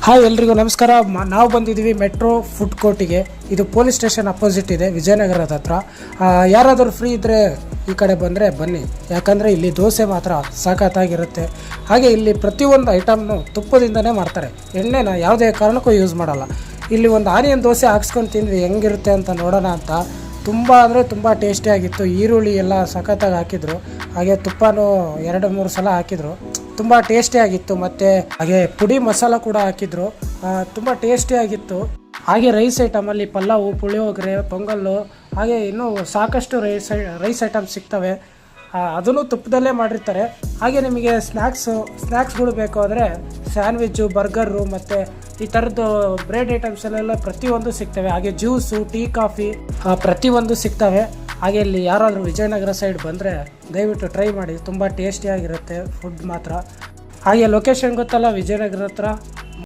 Hi ಎಲ್ರಿಗೂ ನಮಸ್ಕಾರ. ನಾವು ಬಂದಿದ್ದೀವಿ ಮೆಟ್ರೋ ಫುಡ್ ಕೋರ್ಟಿಗೆ. ಇದು ಪೊಲೀಸ್ ಸ್ಟೇಷನ್ ಅಪೋಸಿಟ್ ಇದೆ, ವಿಜಯನಗರದ ಹತ್ರ. ಯಾರಾದರೂ ಫ್ರೀ ಇದ್ದರೆ ಈ ಕಡೆ ಬಂದರೆ ಬನ್ನಿ, ಯಾಕಂದರೆ ಇಲ್ಲಿ ದೋಸೆ ಮಾತ್ರ ಸಖತ್ತಾಗಿರುತ್ತೆ. ಹಾಗೆ ಇಲ್ಲಿ ಪ್ರತಿಯೊಂದು ಐಟಮ್ನು ತುಪ್ಪದಿಂದನೇ ಮಾಡ್ತಾರೆ, ಎಣ್ಣೆನ ಯಾವುದೇ ಕಾರಣಕ್ಕೂ ಯೂಸ್ ಮಾಡಲ್ಲ. ಇಲ್ಲಿ ಒಂದು ಆನಿಯನ್ ದೋಸೆ ಹಾಕ್ಸ್ಕೊಂಡು ತಿಂದ್ವಿ ಹೆಂಗಿರುತ್ತೆ ಅಂತ ನೋಡೋಣ ಅಂತ. ತುಂಬ ಅಂದರೆ ತುಂಬ ಟೇಸ್ಟಿಯಾಗಿತ್ತು. ಈರುಳ್ಳಿ ಎಲ್ಲ ಸಖತ್ತಾಗಿ ಹಾಕಿದ್ರು, ಹಾಗೆ ತುಪ್ಪನೂ 2-3 ಸಲ ಹಾಕಿದರು. ತುಂಬ ಟೇಸ್ಟಿಯಾಗಿತ್ತು. ಮತ್ತು ಹಾಗೆ ಪುಡಿ ಮಸಾಲ ಕೂಡ ಹಾಕಿದ್ರು, ತುಂಬ ಟೇಸ್ಟಿಯಾಗಿತ್ತು. ಹಾಗೆ ರೈಸ್ ಐಟಮಲ್ಲಿ ಪಲಾವು, ಪುಳಿಯೋಗರೆ, ಪೊಂಗಲ್ಲು, ಹಾಗೆ ಇನ್ನೂ ಸಾಕಷ್ಟು ರೈಸ್ ಐಟಮ್ ಸಿಗ್ತವೆ. ಅದನ್ನು ತುಪ್ಪದಲ್ಲೇ ಮಾಡಿರ್ತಾರೆ. ಹಾಗೆ ನಿಮಗೆ ಸ್ನ್ಯಾಕ್ಸ್ಗಳು ಬೇಕು ಅಂದರೆ ಸ್ಯಾಂಡ್ವಿಚ್ಚು, ಬರ್ಗರು ಮತ್ತು ಈ ಥರದ್ದು ಬ್ರೆಡ್ ಐಟಮ್ಸ್ ಎಲ್ಲ ಪ್ರತಿಯೊಂದು ಸಿಗ್ತವೆ. ಹಾಗೆ ಜ್ಯೂಸು, ಟೀ, ಕಾಫಿ ಪ್ರತಿಯೊಂದು ಸಿಗ್ತವೆ. ಹಾಗೆ ಇಲ್ಲಿ ಯಾರಾದರೂ ವಿಜಯನಗರ ಸೈಡ್ ಬಂದರೆ ದಯವಿಟ್ಟು ಟ್ರೈ ಮಾಡಿ, ತುಂಬ ಟೇಸ್ಟಿಯಾಗಿರುತ್ತೆ ಫುಡ್ ಮಾತ್ರ. ಹಾಗೆ ಲೊಕೇಶನ್ ಗೊತ್ತಲ್ಲ, ವಿಜಯನಗರ ಹತ್ರ